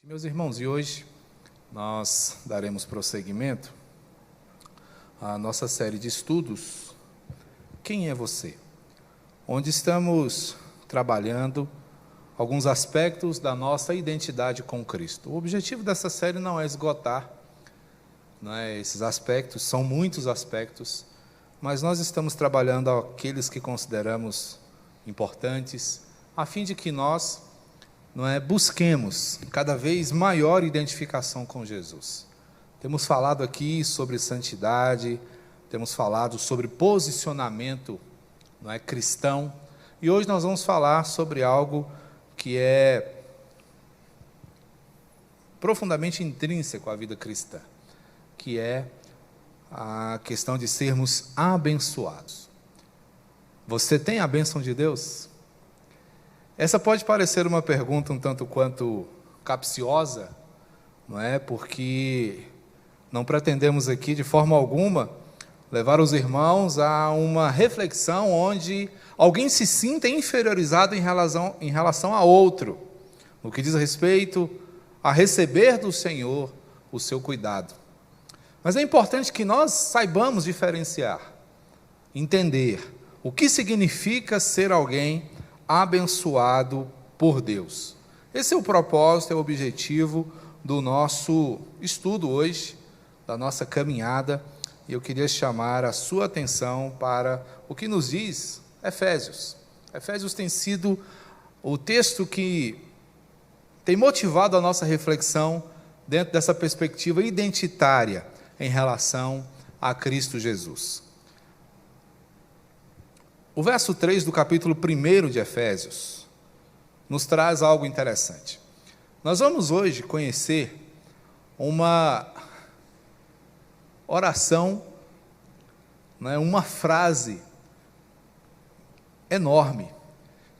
Meus irmãos, e hoje nós daremos prosseguimento à nossa série de estudos, Quem é você? Onde estamos trabalhando alguns aspectos da nossa identidade com Cristo. O objetivo dessa série não é esgotar, esses aspectos, são muitos aspectos, mas nós estamos trabalhando aqueles que consideramos importantes, a fim de que nós busquemos cada vez maior identificação com Jesus. Temos falado aqui sobre santidade, temos falado sobre posicionamento cristão, e hoje nós vamos falar sobre algo que é profundamente intrínseco à vida cristã, que é a questão de sermos abençoados. Você tem a bênção de Deus? Essa pode parecer uma pergunta um tanto quanto capciosa, porque não pretendemos aqui de forma alguma levar os irmãos a uma reflexão onde alguém se sinta inferiorizado em relação a outro, no que diz respeito a receber do Senhor o seu cuidado. Mas é importante que nós saibamos diferenciar, entender o que significa ser alguém abençoado por Deus. Esse é o propósito, é o objetivo do nosso estudo hoje, da nossa caminhada, e eu queria chamar a sua atenção para o que nos diz Efésios. Efésios tem sido o texto que tem motivado a nossa reflexão dentro dessa perspectiva identitária em relação a Cristo Jesus. O verso 3 do capítulo 1 de Efésios nos traz algo interessante. Nós vamos hoje conhecer uma oração, uma frase enorme,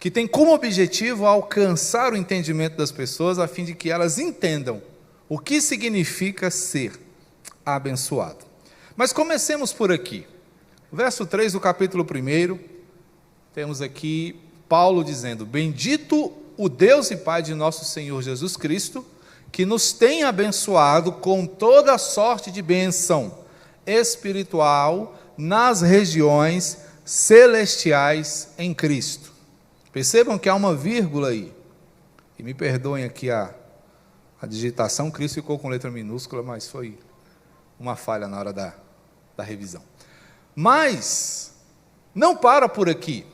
que tem como objetivo alcançar o entendimento das pessoas, a fim de que elas entendam o que significa ser abençoado. Mas comecemos por aqui. Verso 3 do capítulo 1, temos aqui Paulo dizendo: Bendito o Deus e Pai de nosso Senhor Jesus Cristo, que nos tem abençoado com toda sorte de bênção espiritual nas regiões celestiais em Cristo. Percebam que há uma vírgula aí, e me perdoem aqui a digitação, Cristo ficou com letra minúscula, mas foi uma falha na hora da revisão. Mas não para por aqui.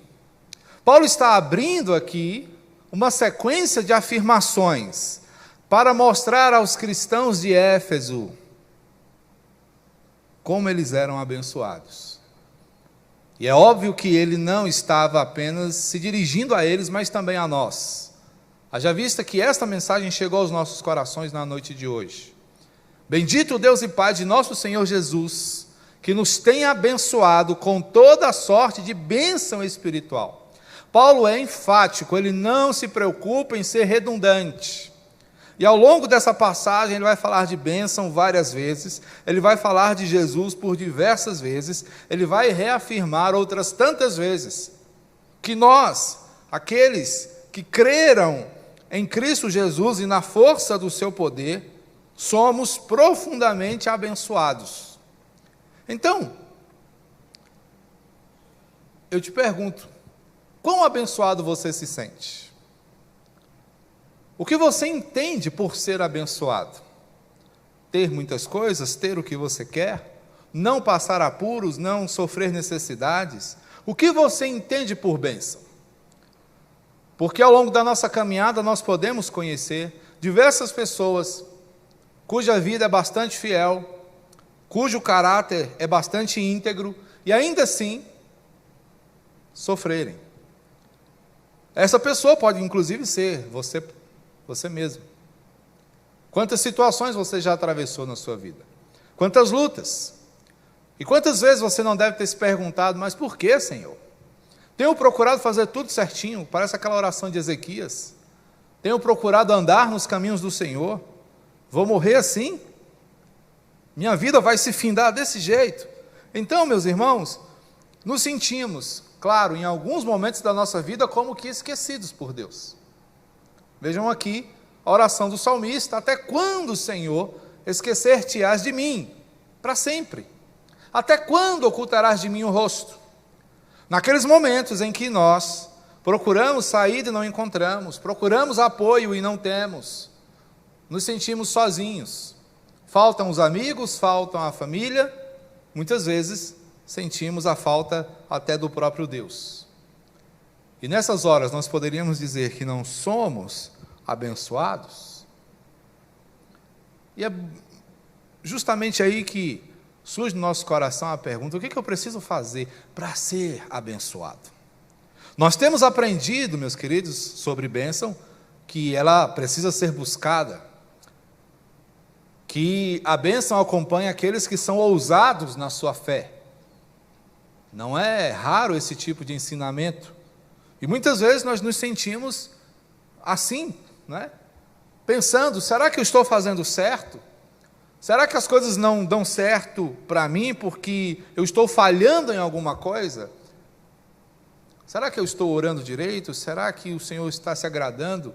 Paulo está abrindo aqui uma sequência de afirmações para mostrar aos cristãos de Éfeso como eles eram abençoados. E é óbvio que ele não estava apenas se dirigindo a eles, mas também a nós. Haja vista que esta mensagem chegou aos nossos corações na noite de hoje. Bendito o Deus e Pai de nosso Senhor Jesus, que nos tem abençoado com toda sorte de bênção espiritual. Paulo é enfático, ele não se preocupa em ser redundante. E ao longo dessa passagem ele vai falar de bênção várias vezes, ele vai falar de Jesus por diversas vezes, ele vai reafirmar outras tantas vezes que nós, aqueles que creram em Cristo Jesus e na força do seu poder, somos profundamente abençoados. Então, eu te pergunto, quão abençoado você se sente? O que você entende por ser abençoado? Ter muitas coisas, ter o que você quer, não passar apuros, não sofrer necessidades? O que você entende por bênção? Porque ao longo da nossa caminhada nós podemos conhecer diversas pessoas cuja vida é bastante fiel, cujo caráter é bastante íntegro, e ainda assim sofrerem. Essa pessoa pode inclusive ser você mesmo. Quantas situações você já atravessou na sua vida? Quantas lutas? E quantas vezes você não deve ter se perguntado: mas por que, Senhor? Tenho procurado fazer tudo certinho, parece aquela oração de Ezequias. Tenho procurado andar nos caminhos do Senhor. Vou morrer assim? Minha vida vai se findar desse jeito? Então, meus irmãos, nos sentimos, claro, em alguns momentos da nossa vida, como que esquecidos por Deus. Vejam aqui a oração do salmista: até quando, Senhor, esquecer-te-ás de mim? Para sempre. Até quando ocultarás de mim o rosto? Naqueles momentos em que nós procuramos saída e não encontramos, procuramos apoio e não temos, nos sentimos sozinhos. Faltam os amigos, faltam a família, muitas vezes sentimos a falta até do próprio Deus. E nessas horas nós poderíamos dizer que não somos abençoados? E é justamente aí que surge no nosso coração a pergunta: o que eu preciso fazer para ser abençoado? Nós temos aprendido, meus queridos, sobre bênção, que ela precisa ser buscada, que a bênção acompanha aqueles que são ousados na sua fé. Não é raro esse tipo de ensinamento, e muitas vezes nós nos sentimos assim, né? Pensando: será que eu estou fazendo certo? Será que as coisas não dão certo para mim porque eu estou falhando em alguma coisa? Será que eu estou orando direito? Será que o Senhor está se agradando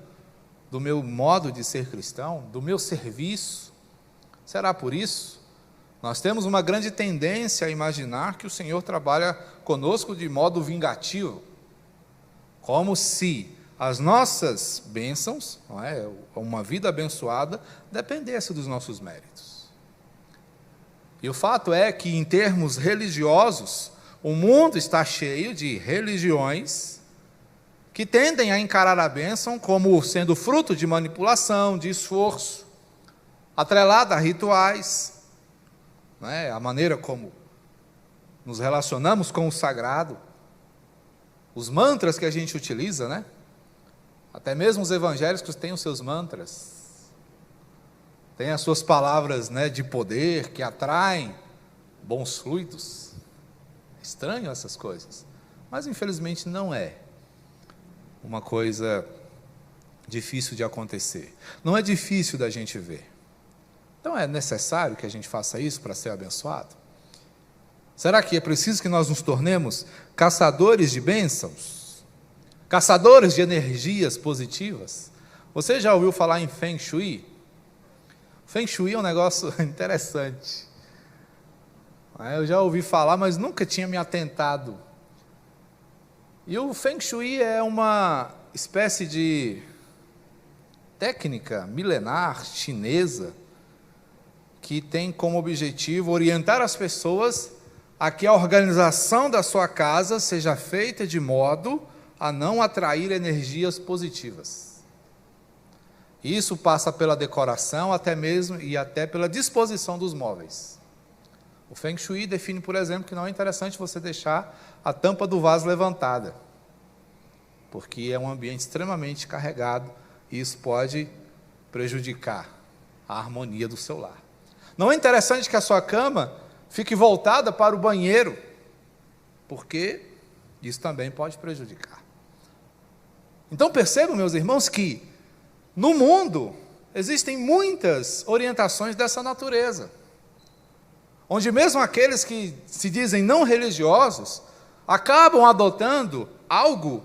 do meu modo de ser cristão, do meu serviço? Será por isso? Nós temos uma grande tendência a imaginar que o Senhor trabalha conosco de modo vingativo, como se as nossas bênçãos, não é, uma vida abençoada, dependesse dos nossos méritos. E o fato é que, em termos religiosos, o mundo está cheio de religiões que tendem a encarar a bênção como sendo fruto de manipulação, de esforço, atrelada a rituais, né? A maneira como nos relacionamos com o sagrado, os mantras que a gente utiliza, né? Até mesmo os evangélicos têm os seus mantras, têm as suas palavras, né, de poder que atraem bons fluidos. É estranho essas coisas, mas infelizmente não é uma coisa difícil de acontecer, não é difícil da gente ver. Então é necessário que a gente faça isso para ser abençoado? Será que é preciso que nós nos tornemos caçadores de bênçãos? Caçadores de energias positivas? Você já ouviu falar em Feng Shui? Feng Shui é um negócio interessante. Eu já ouvi falar, mas nunca tinha me atentado. E o Feng Shui é uma espécie de técnica milenar chinesa que tem como objetivo orientar as pessoas a que a organização da sua casa seja feita de modo a não atrair energias positivas. Isso passa pela decoração, até mesmo e até pela disposição dos móveis. O Feng Shui define, por exemplo, que não é interessante você deixar a tampa do vaso levantada, porque é um ambiente extremamente carregado e isso pode prejudicar a harmonia do seu lar. Não é interessante que a sua cama fique voltada para o banheiro, porque isso também pode prejudicar. Então percebam, meus irmãos, que no mundo existem muitas orientações dessa natureza, onde mesmo aqueles que se dizem não religiosos acabam adotando algo,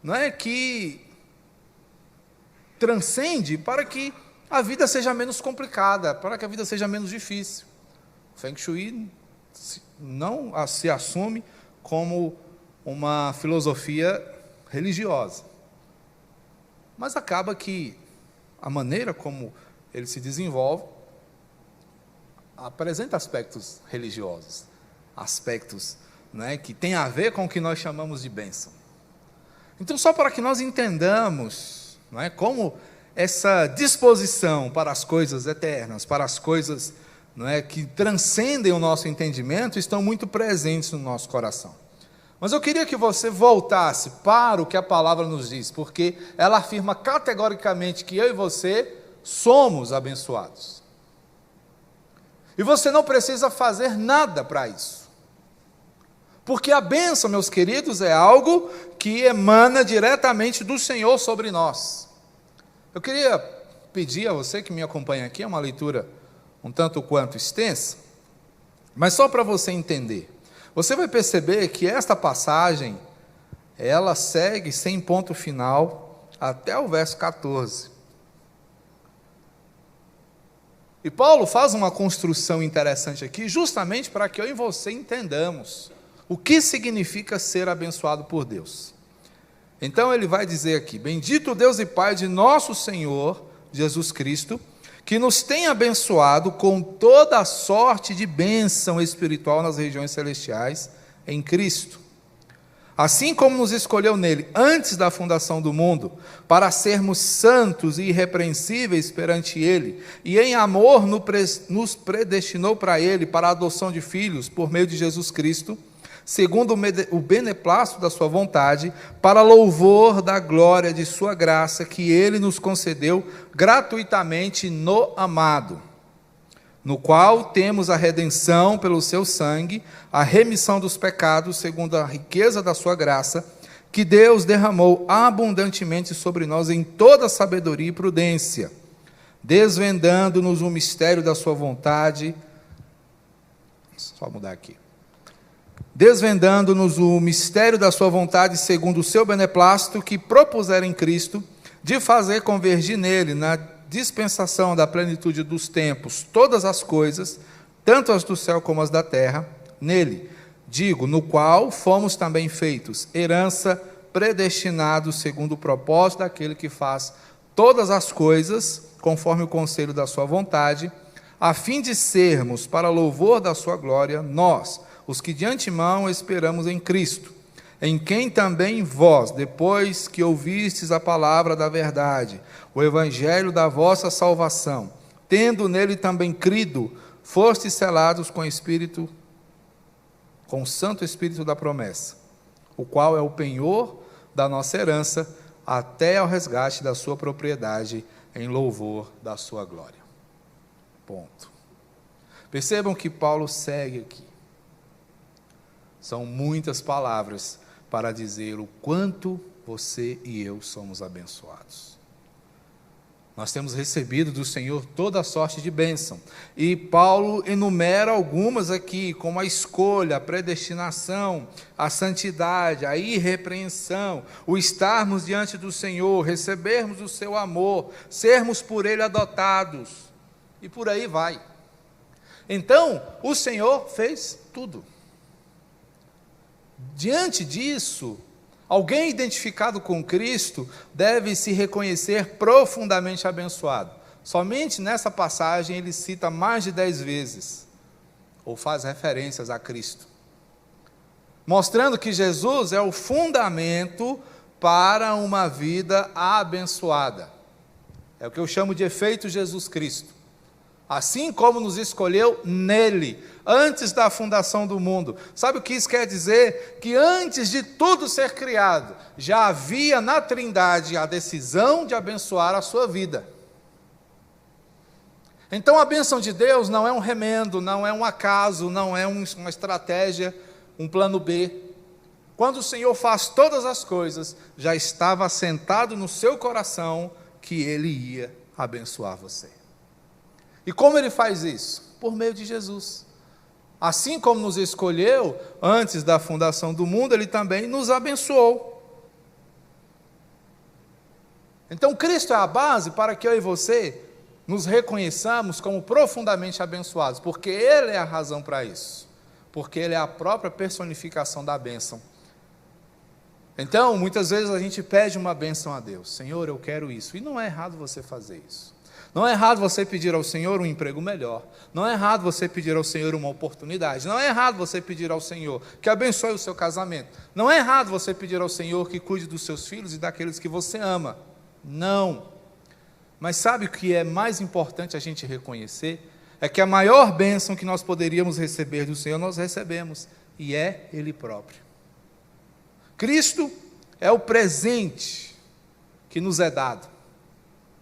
não é, que transcende para que a vida seja menos complicada, para que a vida seja menos difícil. O Feng Shui não se assume como uma filosofia religiosa, mas acaba que a maneira como ele se desenvolve apresenta aspectos religiosos, aspectos, né, que tem a ver com o que nós chamamos de bênção. Então, só para que nós entendamos, não é, como essa disposição para as coisas eternas, para as coisas, não é, que transcendem o nosso entendimento, estão muito presentes no nosso coração. Mas eu queria que você voltasse para o que a palavra nos diz, porque ela afirma categoricamente que eu e você somos abençoados. E você não precisa fazer nada para isso. Porque a bênção, meus queridos, é algo que emana diretamente do Senhor sobre nós. Eu queria pedir a você que me acompanha aqui, é uma leitura um tanto quanto extensa, mas só para você entender. Você vai perceber que esta passagem, ela segue sem ponto final até o verso 14. E Paulo faz uma construção interessante aqui, justamente para que eu e você entendamos o que significa ser abençoado por Deus. Então ele vai dizer aqui: bendito Deus e Pai de nosso Senhor Jesus Cristo, que nos tem abençoado com toda a sorte de bênção espiritual nas regiões celestiais em Cristo. Assim como nos escolheu nele antes da fundação do mundo, para sermos santos e irrepreensíveis perante ele, e em amor nos predestinou para ele, para a adoção de filhos, por meio de Jesus Cristo, segundo o beneplácito da sua vontade, para louvor da glória de sua graça, que ele nos concedeu gratuitamente no amado, no qual temos a redenção pelo seu sangue, a remissão dos pecados, segundo a riqueza da sua graça, que Deus derramou abundantemente sobre nós em toda sabedoria e prudência, desvendando-nos o mistério da sua vontade. Só mudar aqui. Desvendando-nos o mistério da sua vontade, segundo o seu beneplácito, que propusera em Cristo, de fazer convergir nele, na dispensação da plenitude dos tempos, todas as coisas, tanto as do céu como as da terra, nele, digo, no qual fomos também feitos, herança, predestinados segundo o propósito daquele que faz todas as coisas, conforme o conselho da sua vontade, a fim de sermos, para louvor da sua glória, nós, os que de antemão esperamos em Cristo, em quem também vós, depois que ouvistes a palavra da verdade, o evangelho da vossa salvação, tendo nele também crido, fostes selados com o Espírito, com o Santo Espírito da promessa, o qual é o penhor da nossa herança, até ao resgate da sua propriedade, em louvor da sua glória. Ponto. Percebam que Paulo segue aqui. São muitas palavras para dizer o quanto você e eu somos abençoados. Nós temos recebido do Senhor toda a sorte de bênção. E Paulo enumera algumas aqui, como a escolha, a predestinação, a santidade, a irrepreensão, o estarmos diante do Senhor, recebermos o seu amor, sermos por Ele adotados, e por aí vai. Então, o Senhor fez tudo. Diante disso, alguém identificado com Cristo deve se reconhecer profundamente abençoado. Somente nessa passagem ele cita mais de 10 vezes, ou faz referências a Cristo, mostrando que Jesus é o fundamento para uma vida abençoada. É o que eu chamo de efeito Jesus Cristo. Assim como nos escolheu nele, antes da fundação do mundo. Sabe o que isso quer dizer? Que antes de tudo ser criado, já havia na Trindade a decisão de abençoar a sua vida. Então a bênção de Deus não é um remendo, não é um acaso, não é uma estratégia, um plano B. Quando o Senhor faz todas as coisas, já estava assentado no seu coração que Ele ia abençoar você. E como Ele faz isso? Por meio de Jesus. Assim como nos escolheu antes da fundação do mundo, Ele também nos abençoou. Então Cristo é a base para que eu e você nos reconheçamos como profundamente abençoados, porque Ele é a razão para isso, porque Ele é a própria personificação da bênção. Então, muitas vezes a gente pede uma bênção a Deus: Senhor, eu quero isso, e não é errado você fazer isso. Não é errado você pedir ao Senhor um emprego melhor. Não é errado você pedir ao Senhor uma oportunidade. Não é errado você pedir ao Senhor que abençoe o seu casamento. Não é errado você pedir ao Senhor que cuide dos seus filhos e daqueles que você ama. Não. Mas sabe o que é mais importante a gente reconhecer? É que a maior bênção que nós poderíamos receber do Senhor, nós recebemos. E é Ele próprio. Cristo é o presente que nos é dado,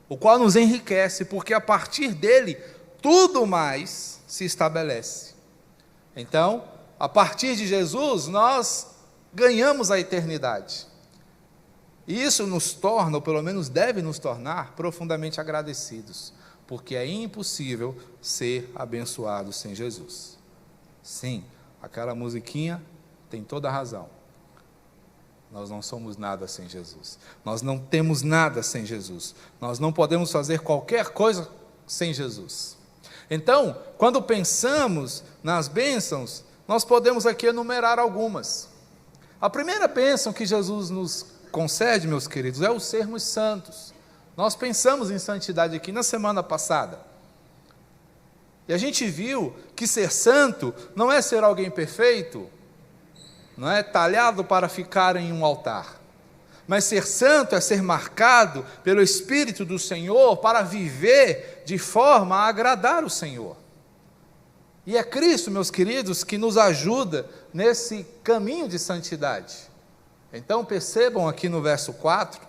o qual nos enriquece, porque a partir dele, tudo mais se estabelece. Então, a partir de Jesus, nós ganhamos a eternidade. E isso nos torna, ou pelo menos deve nos tornar, profundamente agradecidos, porque é impossível ser abençoado sem Jesus. Sim, aquela musiquinha tem toda a razão. Nós não somos nada sem Jesus. Nós não temos nada sem Jesus. Nós não podemos fazer qualquer coisa sem Jesus. Então, quando pensamos nas bênçãos, nós podemos aqui enumerar algumas. A primeira bênção que Jesus nos concede, meus queridos, é o sermos santos. Nós pensamos em santidade aqui na semana passada. E a gente viu que ser santo não é ser alguém perfeito, não é talhado para ficar em um altar. Mas ser santo é ser marcado pelo Espírito do Senhor para viver de forma a agradar o Senhor. E é Cristo, meus queridos, que nos ajuda nesse caminho de santidade. Então percebam aqui no verso 4,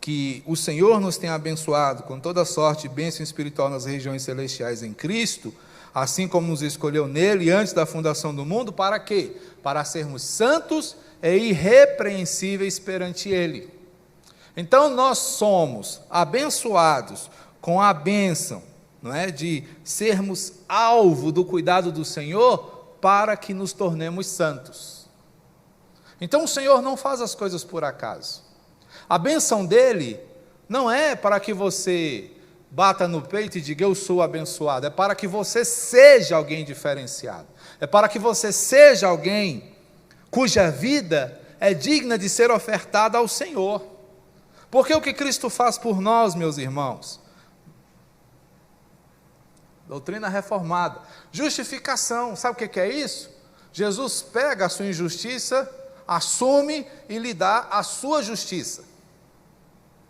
que o Senhor nos tem abençoado com toda sorte de bênção espiritual nas regiões celestiais em Cristo, assim como nos escolheu nele antes da fundação do mundo, para quê? Para sermos santos e irrepreensíveis perante ele. Então nós somos abençoados com a bênção, não é, de sermos alvo do cuidado do Senhor, para que nos tornemos santos. Então o Senhor não faz as coisas por acaso. A bênção dele não é para que você bata no peito e diga eu sou abençoado, é para que você seja alguém diferenciado, é para que você seja alguém cuja vida é digna de ser ofertada ao Senhor. Porque o que Cristo faz por nós, meus irmãos? Doutrina reformada, justificação, sabe o que é isso? Jesus pega a sua injustiça, assume e lhe dá a sua justiça.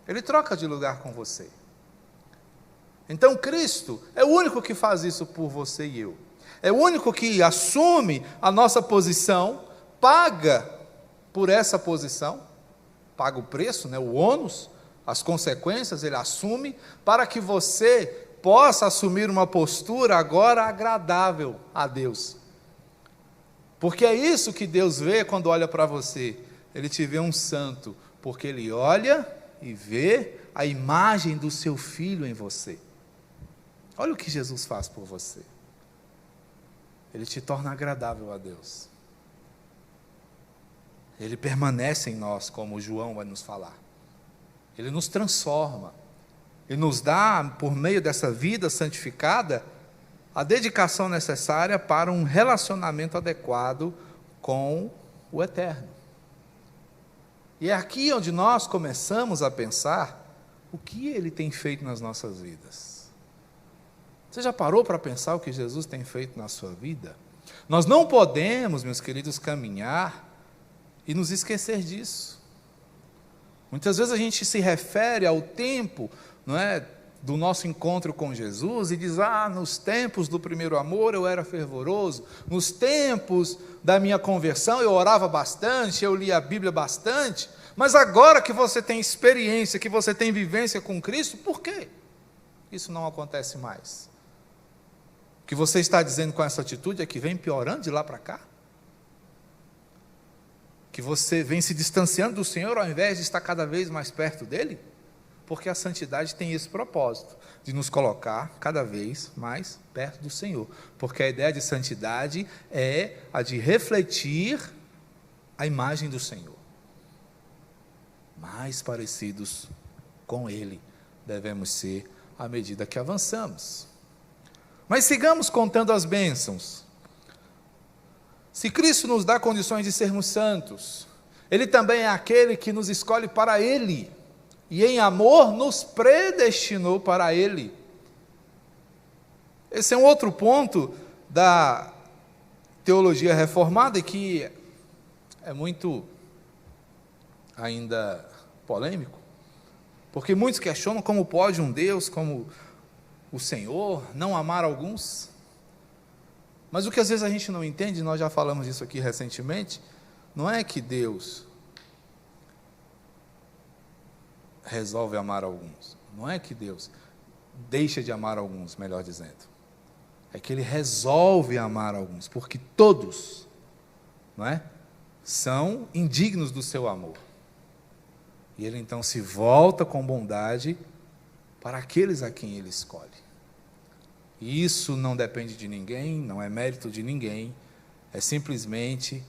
Ele troca de lugar com você. Então Cristo é o único que faz isso por você e eu. É o único que assume a nossa posição, paga por essa posição, paga o preço, né, o ônus, as consequências, ele assume, para que você possa assumir uma postura agora agradável a Deus. Porque é isso que Deus vê quando olha para você. Ele te vê um santo, porque Ele olha e vê a imagem do seu Filho em você. Olha o que Jesus faz por você. Ele te torna agradável a Deus. Ele permanece em nós, como João vai nos falar. Ele nos transforma. Ele nos dá, por meio dessa vida santificada, a dedicação necessária para um relacionamento adequado com o Eterno. E é aqui onde nós começamos a pensar o que Ele tem feito nas nossas vidas. Você já parou para pensar o que Jesus tem feito na sua vida? Nós não podemos, meus queridos, caminhar e nos esquecer disso. Muitas vezes a gente se refere ao tempo, não é, do nosso encontro com Jesus e diz, nos tempos do primeiro amor eu era fervoroso, nos tempos da minha conversão eu orava bastante, eu lia a Bíblia bastante, mas agora que você tem experiência, que você tem vivência com Cristo, por quê? Isso não acontece mais. O que você está dizendo com essa atitude é que vem piorando de lá para cá? Que você vem se distanciando do Senhor ao invés de estar cada vez mais perto dEle? Porque a santidade tem esse propósito, de nos colocar cada vez mais perto do Senhor. Porque a ideia de santidade é a de refletir a imagem do Senhor. Mais parecidos com Ele devemos ser à medida que avançamos. Mas sigamos contando as bênçãos. Se Cristo nos dá condições de sermos santos, Ele também é aquele que nos escolhe para Ele, e em amor nos predestinou para Ele. Esse é um outro ponto da teologia reformada e que é muito ainda polêmico, porque muitos questionam como pode um Deus como o Senhor não amar alguns. Mas o que às vezes a gente não entende, nós já falamos disso aqui recentemente, não é que Deus resolve amar alguns, não é que Deus deixa de amar alguns, melhor dizendo, é que Ele resolve amar alguns, porque todos, não é, são indignos do seu amor, e Ele então se volta com bondade para aqueles a quem Ele escolhe. E isso não depende de ninguém, não é mérito de ninguém, é simplesmente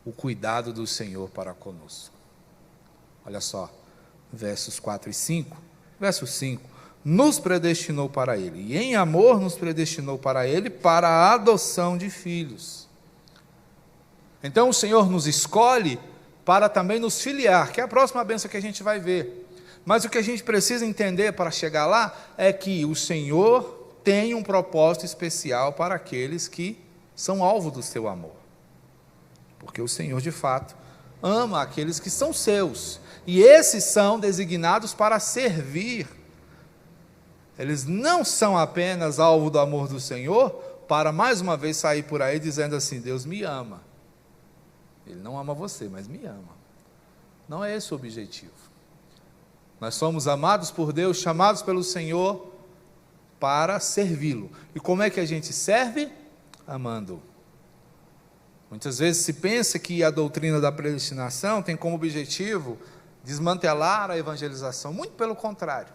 o cuidado do Senhor para conosco. Olha só, versos 4 e 5, verso 5, nos predestinou para Ele. E em amor nos predestinou para Ele, para a adoção de filhos. Então o Senhor nos escolhe para também nos filiar, que é a próxima bênção que a gente vai ver. Mas o que a gente precisa entender para chegar lá é que o Senhor tem um propósito especial para aqueles que são alvo do seu amor. Porque o Senhor, de fato, ama aqueles que são seus. E esses são designados para servir. Eles não são apenas alvo do amor do Senhor, para mais uma vez sair por aí dizendo assim: Deus me ama. Ele não ama você, mas me ama. Não é esse o objetivo. Nós somos amados por Deus, chamados pelo Senhor para servi-lo. E como é que a gente serve? Amando. Muitas vezes se pensa que a doutrina da predestinação tem como objetivo desmantelar a evangelização. Muito pelo contrário.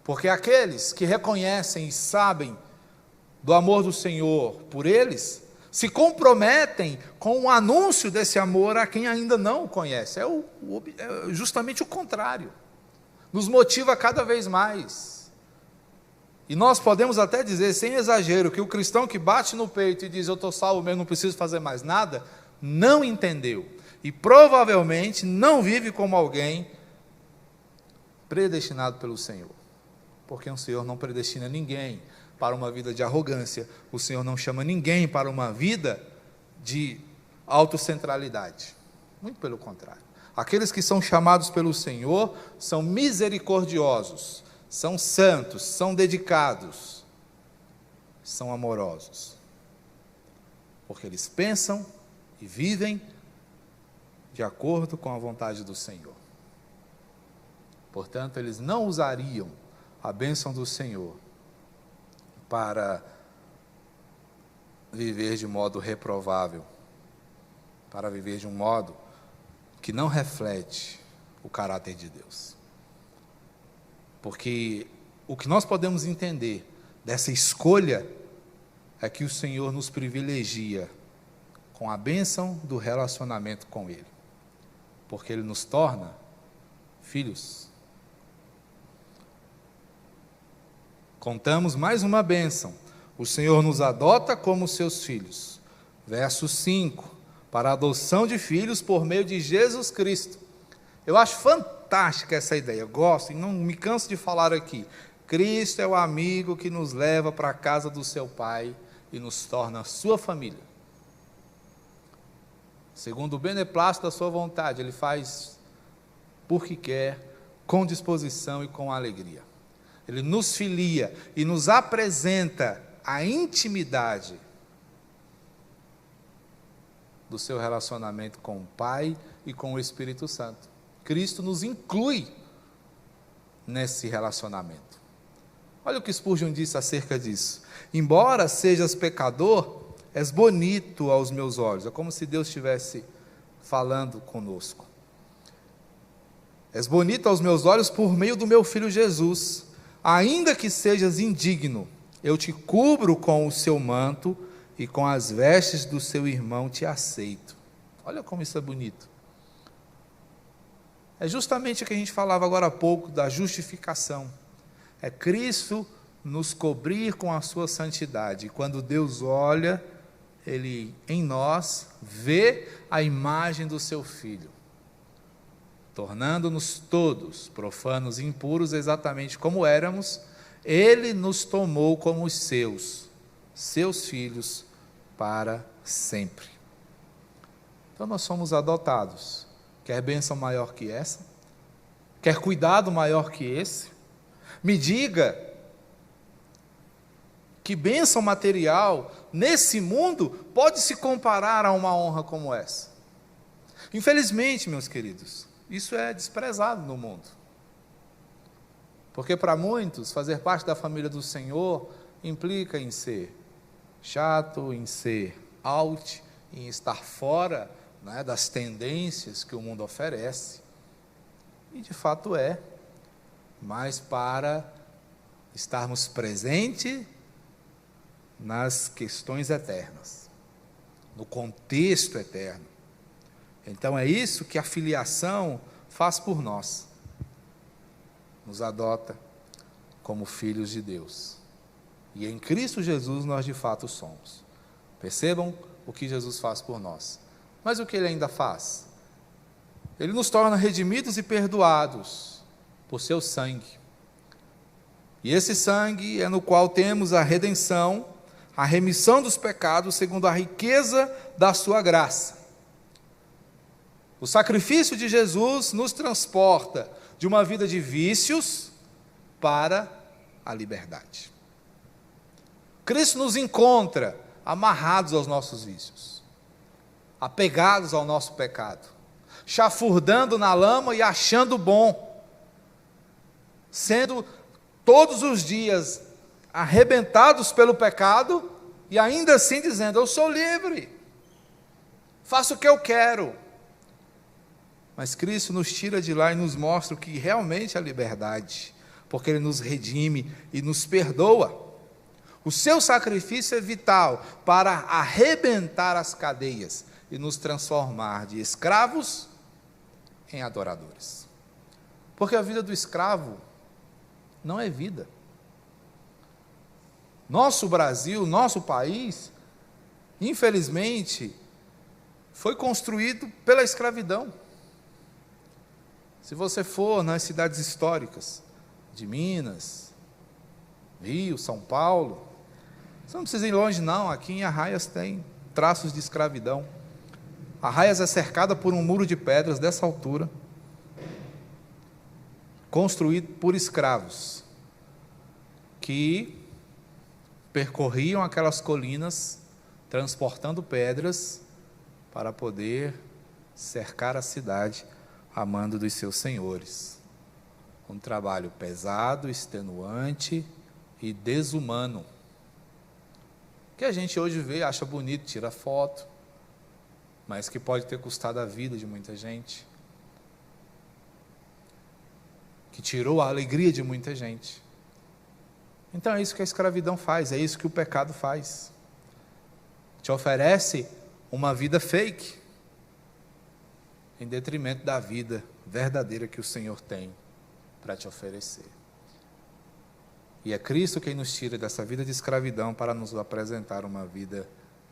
Porque aqueles que reconhecem e sabem do amor do Senhor por eles, se comprometem com o anúncio desse amor a quem ainda não o conhece. É justamente o contrário. Nos motiva cada vez mais. E nós podemos até dizer, sem exagero, que o cristão que bate no peito e diz: eu estou salvo mesmo, não preciso fazer mais nada, não entendeu. E provavelmente não vive como alguém predestinado pelo Senhor. Porque o Senhor não predestina ninguém para uma vida de arrogância. O Senhor não chama ninguém para uma vida de autocentralidade. Muito pelo contrário. Aqueles que são chamados pelo Senhor são misericordiosos, são santos, são dedicados, são amorosos. Porque eles pensam e vivem de acordo com a vontade do Senhor. Portanto, eles não usariam a bênção do Senhor para viver de modo reprovável, para viver de um modo que não reflete o caráter de Deus. Porque o que nós podemos entender dessa escolha é que o Senhor nos privilegia com a bênção do relacionamento com Ele, porque Ele nos torna filhos. Contamos mais uma bênção: o Senhor nos adota como seus filhos. Verso 5, para a adoção de filhos por meio de Jesus Cristo. Eu acho fantástica essa ideia, gosto e não me canso de falar aqui. Cristo é o amigo que nos leva para a casa do seu Pai e nos torna sua família. Segundo o beneplácito da sua vontade, Ele faz porque quer, com disposição e com alegria. Ele nos filia e nos apresenta a intimidade do seu relacionamento com o Pai e com o Espírito Santo. Cristo nos inclui nesse relacionamento. Olha o que Spurgeon disse acerca disso: embora sejas pecador, és bonito aos meus olhos. É como se Deus estivesse falando conosco. És bonito aos meus olhos por meio do meu Filho Jesus. Ainda que sejas indigno, eu te cubro com o seu manto e com as vestes do seu irmão te aceito. Olha como isso é bonito. É justamente o que a gente falava agora há pouco da justificação. É Cristo nos cobrir com a sua santidade. E quando Deus olha, Ele em nós vê a imagem do seu Filho, tornando-nos todos profanos e impuros, exatamente como éramos. Ele nos tomou como os seus filhos para sempre. Então nós somos adotados. Quer bênção maior que essa? Quer cuidado maior que esse? Me diga, que bênção material nesse mundo pode se comparar a uma honra como essa? Infelizmente, meus queridos, isso é desprezado no mundo. Porque para muitos, fazer parte da família do Senhor implica em ser chato, em ser out, em estar fora, né, das tendências que o mundo oferece. E de fato é, mas para estarmos presentes nas questões eternas, no contexto eterno. Então é isso que a filiação faz por nós. Nos adota, como filhos de Deus. E em Cristo Jesus nós de fato somos. Percebam o que Jesus faz por nós. Mas o que Ele ainda faz? Ele nos torna redimidos e perdoados por seu sangue. E esse sangue é no qual temos a redenção, a remissão dos pecados, segundo a riqueza da sua graça. O sacrifício de Jesus nos transporta de uma vida de vícios para a liberdade. Cristo nos encontra amarrados aos nossos vícios, apegados ao nosso pecado, chafurdando na lama e achando bom, sendo todos os dias arrebentados pelo pecado e ainda assim dizendo: eu sou livre, faço o que eu quero. Mas Cristo nos tira de lá e nos mostra o que realmente é a liberdade, porque Ele nos redime e nos perdoa. O seu sacrifício é vital para arrebentar as cadeias e nos transformar de escravos em adoradores. Porque a vida do escravo não é vida. Nosso Brasil, nosso país, infelizmente, foi construído pela escravidão. Se você for nas cidades históricas de Minas, Rio, São Paulo, você não precisa ir longe não, aqui em Arraias tem traços de escravidão. Arraias é cercada por um muro de pedras dessa altura, construído por escravos, que percorriam aquelas colinas, transportando pedras, para poder cercar a cidade, a mando dos seus senhores. Um trabalho pesado, extenuante e desumano, que a gente hoje vê, acha bonito, tira foto, mas que pode ter custado a vida de muita gente, que tirou a alegria de muita gente. Então é isso que a escravidão faz, é isso que o pecado faz. Te oferece uma vida fake, em detrimento da vida verdadeira que o Senhor tem para te oferecer. E é Cristo quem nos tira dessa vida de escravidão para nos apresentar uma vida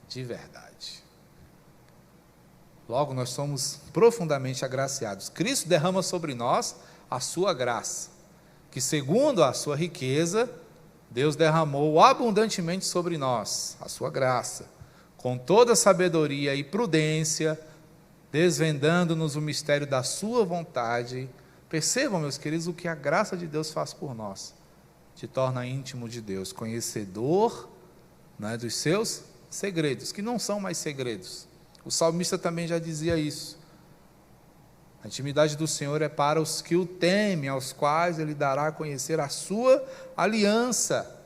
de verdade. Logo, nós somos profundamente agraciados. Cristo derrama sobre nós a sua graça, que segundo a sua riqueza, Deus derramou abundantemente sobre nós, a sua graça, com toda sabedoria e prudência, desvendando-nos o mistério da sua vontade. Percebam, meus queridos, o que a graça de Deus faz por nós. Te torna íntimo de Deus, conhecedor, dos seus segredos, que não são mais segredos. O salmista também já dizia isso. A intimidade do Senhor é para os que o temem, aos quais Ele dará a conhecer a sua aliança.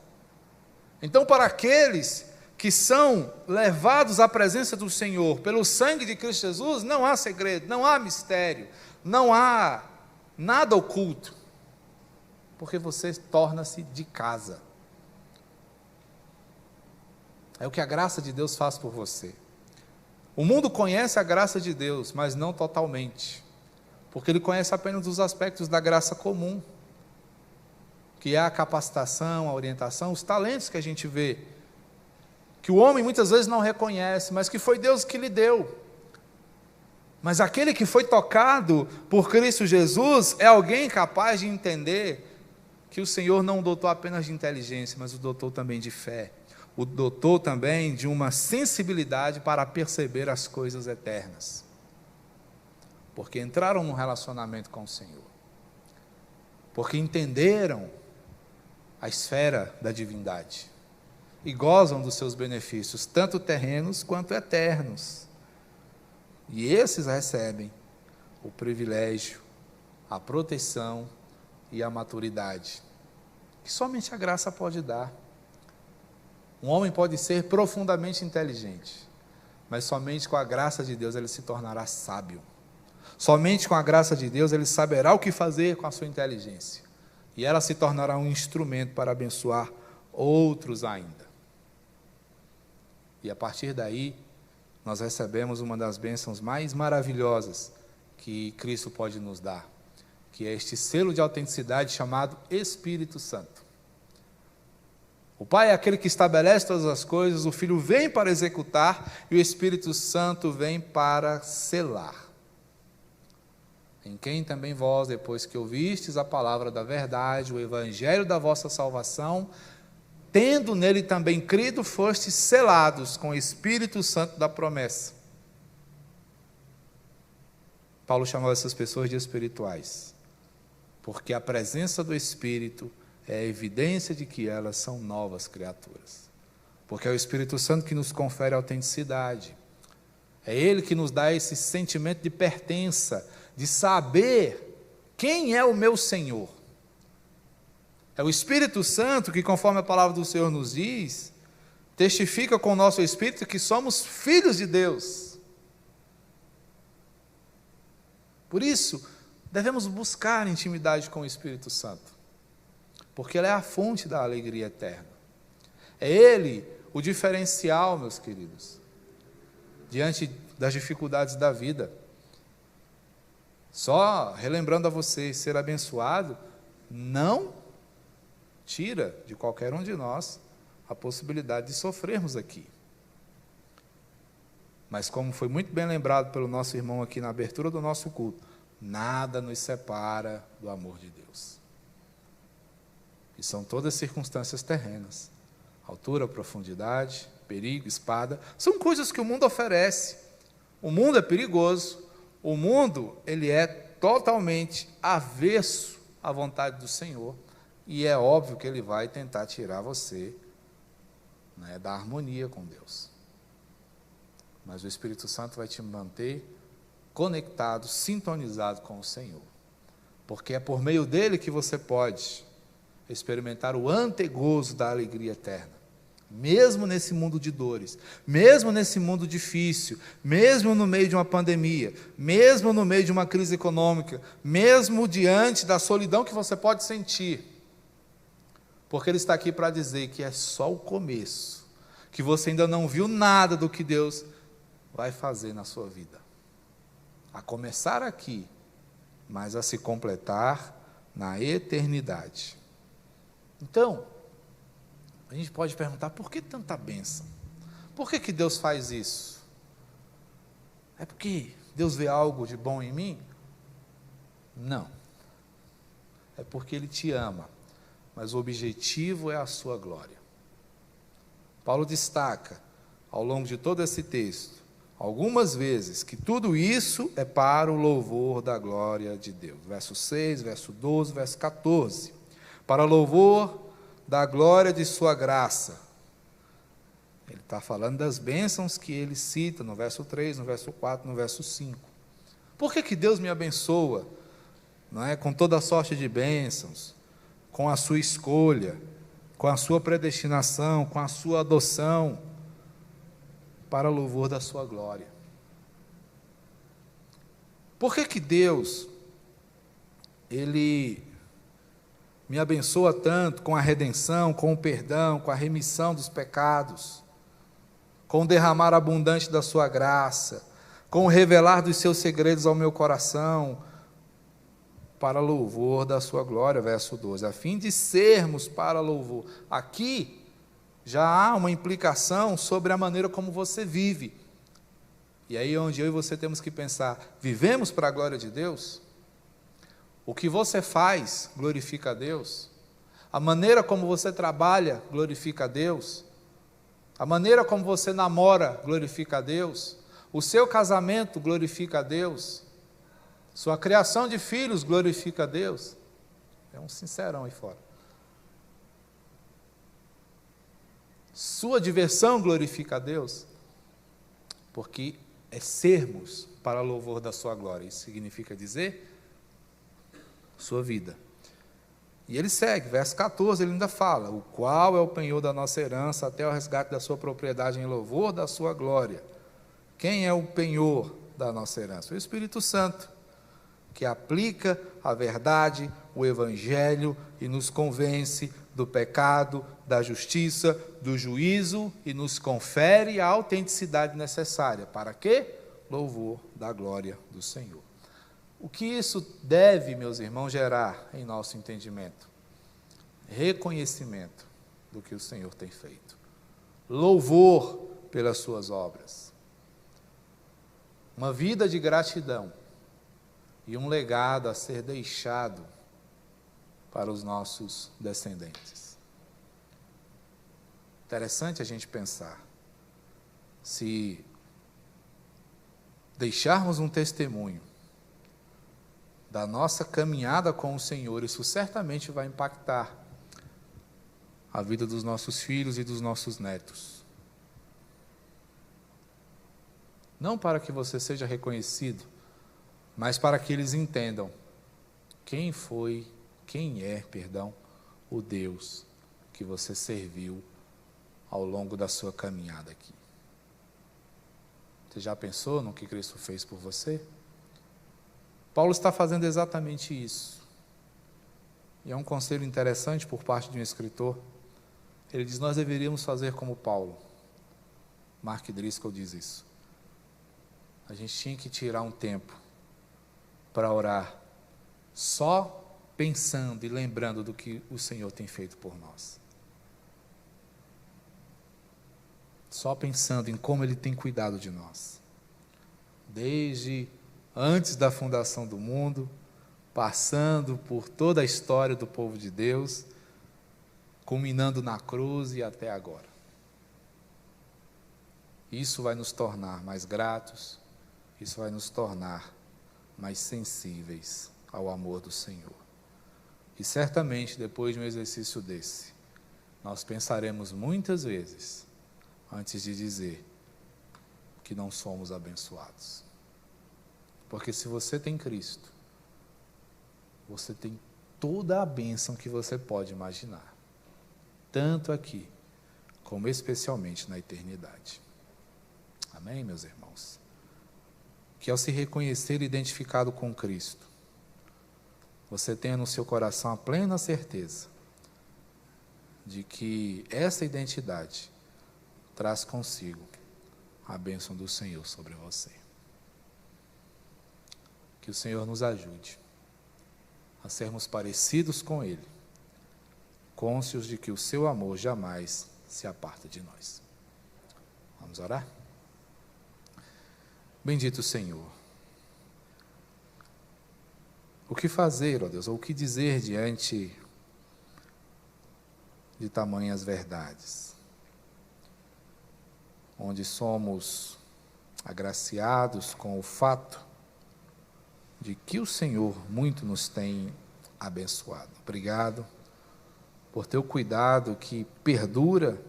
Então, para aqueles que são levados à presença do Senhor pelo sangue de Cristo Jesus, não há segredo, não há mistério, não há nada oculto, porque você torna-se de casa. É o que a graça de Deus faz por você. O mundo conhece a graça de Deus, mas não totalmente, porque ele conhece apenas os aspectos da graça comum, que é a capacitação, a orientação, os talentos que a gente vê, que o homem muitas vezes não reconhece, mas que foi Deus que lhe deu. Mas aquele que foi tocado por Cristo Jesus é alguém capaz de entender que o Senhor não o dotou apenas de inteligência, mas o dotou também de fé, o dotou também de uma sensibilidade para perceber as coisas eternas, porque entraram num relacionamento com o Senhor, porque entenderam a esfera da divindade e gozam dos seus benefícios, tanto terrenos quanto eternos. E esses recebem o privilégio, a proteção e a maturidade, que somente a graça pode dar. Um homem pode ser profundamente inteligente, mas somente com a graça de Deus ele se tornará sábio. Somente com a graça de Deus ele saberá o que fazer com a sua inteligência, e ela se tornará um instrumento para abençoar outros ainda. E a partir daí, nós recebemos uma das bênçãos mais maravilhosas que Cristo pode nos dar, que é este selo de autenticidade chamado Espírito Santo. O Pai é aquele que estabelece todas as coisas, o Filho vem para executar e o Espírito Santo vem para selar. Em quem também vós, depois que ouvistes a palavra da verdade, o evangelho da vossa salvação, tendo nele também crido, fostes selados com o Espírito Santo da promessa. Paulo chamava essas pessoas de espirituais, porque a presença do Espírito é a evidência de que elas são novas criaturas. Porque é o Espírito Santo que nos confere autenticidade. É Ele que nos dá esse sentimento de pertença, de saber quem é o meu Senhor. É o Espírito Santo que, conforme a palavra do Senhor nos diz, testifica com o nosso Espírito que somos filhos de Deus. Por isso, devemos buscar intimidade com o Espírito Santo, porque Ele é a fonte da alegria eterna. É Ele o diferencial, meus queridos, diante das dificuldades da vida. Só relembrando a vocês, ser abençoado não tira de qualquer um de nós a possibilidade de sofrermos aqui. Mas como foi muito bem lembrado pelo nosso irmão aqui na abertura do nosso culto, nada nos separa do amor de Deus. E são todas circunstâncias terrenas. Altura, profundidade, perigo, espada, são coisas que o mundo oferece. O mundo é perigoso, o mundo ele é totalmente avesso à vontade do Senhor, e é óbvio que ele vai tentar tirar você, né, da harmonia com Deus. Mas o Espírito Santo vai te manter conectado, sintonizado com o Senhor, porque é por meio dele que você pode experimentar o antegozo da alegria eterna, mesmo nesse mundo de dores, mesmo nesse mundo difícil, mesmo no meio de uma pandemia, mesmo no meio de uma crise econômica, mesmo diante da solidão que você pode sentir, porque ele está aqui para dizer que é só o começo, que você ainda não viu nada do que Deus vai fazer na sua vida, a começar aqui, mas a se completar na eternidade. Então, a gente pode perguntar, por que tanta bênção? Por que Deus faz isso? É porque Deus vê algo de bom em mim? Não. É porque Ele te ama, mas o objetivo é a sua glória. Paulo destaca, ao longo de todo esse texto, algumas vezes, que tudo isso é para o louvor da glória de Deus. Verso 6, verso 12, verso 14. Para louvor da glória de sua graça. Ele está falando das bênçãos que ele cita no verso 3, no verso 4, no verso 5. Por que Deus me abençoa, não é, com toda sorte de bênçãos, com a sua escolha, com a sua predestinação, com a sua adoção, para louvor da sua glória? Por que Deus, Ele me abençoa tanto com a redenção, com o perdão, com a remissão dos pecados, com o derramar abundante da sua graça, com o revelar dos seus segredos ao meu coração, para louvor da sua glória, verso 12, a fim de sermos para louvor. Aqui já há uma implicação sobre a maneira como você vive. E aí onde eu e você temos que pensar, vivemos para a glória de Deus? O que você faz glorifica a Deus? A maneira como você trabalha glorifica a Deus? A maneira como você namora glorifica a Deus? O seu casamento glorifica a Deus? Sua criação de filhos glorifica a Deus? É um sincerão aí fora. Sua diversão glorifica a Deus? Porque é sermos para louvor da sua glória. Isso significa dizer sua vida. E ele segue, verso 14, ele ainda fala, o qual é o penhor da nossa herança até o resgate da sua propriedade em louvor da sua glória. Quem é o penhor da nossa herança? O Espírito Santo, que aplica a verdade, o evangelho e nos convence do pecado, da justiça, do juízo e nos confere a autenticidade necessária. Para quê? Louvor da glória do Senhor. O que isso deve, meus irmãos, gerar em nosso entendimento? Reconhecimento do que o Senhor tem feito. Louvor pelas suas obras. Uma vida de gratidão e um legado a ser deixado para os nossos descendentes. Interessante a gente pensar, se deixarmos um testemunho da nossa caminhada com o Senhor, isso certamente vai impactar a vida dos nossos filhos e dos nossos netos. Não para que você seja reconhecido, mas para que eles entendam quem é, o Deus que você serviu ao longo da sua caminhada aqui. Você já pensou no que Cristo fez por você? Paulo está fazendo exatamente isso. E é um conselho interessante por parte de um escritor. Ele diz, nós deveríamos fazer como Paulo. Mark Driscoll diz isso. A gente tinha que tirar um tempo para orar, só pensando e lembrando do que o Senhor tem feito por nós. Só pensando em como Ele tem cuidado de nós. Desde antes da fundação do mundo, passando por toda a história do povo de Deus, culminando na cruz e até agora. Isso vai nos tornar mais gratos, isso vai nos tornar mais sensíveis ao amor do Senhor. E certamente, depois de um exercício desse, nós pensaremos muitas vezes, antes de dizer que não somos abençoados. Porque se você tem Cristo, você tem toda a bênção que você pode imaginar. Tanto aqui, como especialmente na eternidade. Amém, meus irmãos? Que ao se reconhecer identificado com Cristo, você tenha no seu coração a plena certeza de que essa identidade traz consigo a bênção do Senhor sobre você. Que o Senhor nos ajude a sermos parecidos com Ele, cônscios de que o seu amor jamais se aparta de nós. Vamos orar? Bendito Senhor, o que fazer, ó Deus, ou o que dizer diante de tamanhas verdades, onde somos agraciados com o fato de que o Senhor muito nos tem abençoado. Obrigado por teu cuidado que perdura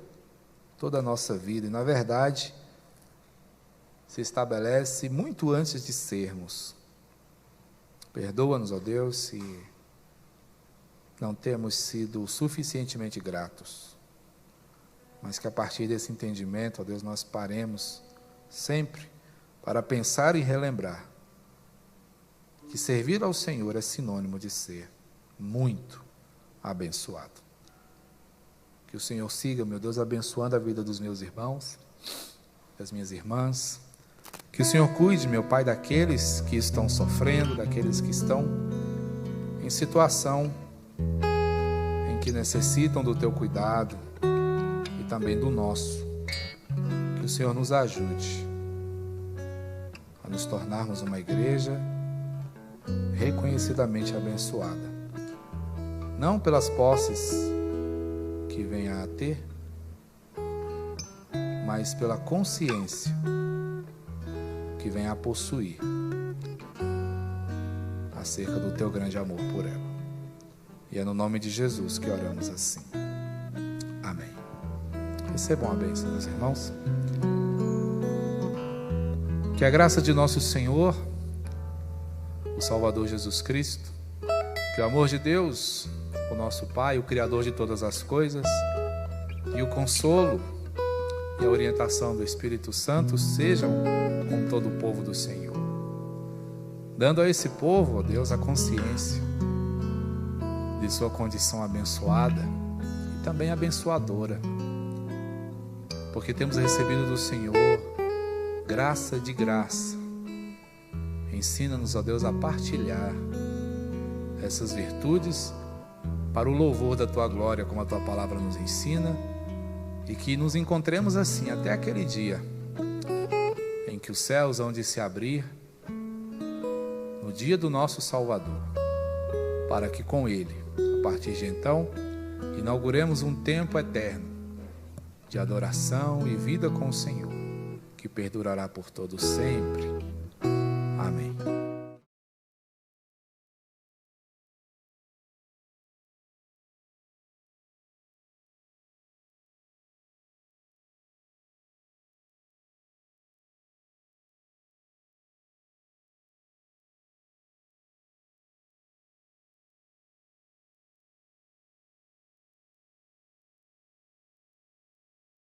toda a nossa vida e, na verdade, se estabelece muito antes de sermos. Perdoa-nos, ó Deus, se não temos sido suficientemente gratos, mas que a partir desse entendimento, ó Deus, nós paremos sempre para pensar e relembrar que servir ao Senhor é sinônimo de ser muito abençoado. Que o Senhor siga, meu Deus, abençoando a vida dos meus irmãos, das minhas irmãs. Que o Senhor cuide, meu Pai, daqueles que estão sofrendo, daqueles que estão em situação em que necessitam do teu cuidado e também do nosso. Que o Senhor nos ajude a nos tornarmos uma igreja reconhecidamente abençoada. Não pelas posses que venha a ter, mas pela consciência que venha a possuir acerca do teu grande amor por ela. E é no nome de Jesus que oramos assim. Amém. Recebam a bênção, meus irmãos. Que a graça de nosso Senhor, o Salvador Jesus Cristo, que o amor de Deus, o nosso Pai, o Criador de todas as coisas, e o consolo e a orientação do Espírito Santo sejam com todo o povo do Senhor, dando a esse povo, ó Deus, a consciência de sua condição abençoada e também abençoadora, porque temos recebido do Senhor graça de graça. Ensina-nos, ó Deus, a partilhar essas virtudes para o louvor da tua glória, como a tua palavra nos ensina, e que nos encontremos assim até aquele dia em que os céus hão de se abrir, no dia do nosso Salvador, para que com Ele, a partir de então, inauguremos um tempo eterno de adoração e vida com o Senhor, que perdurará por todo sempre. Amém.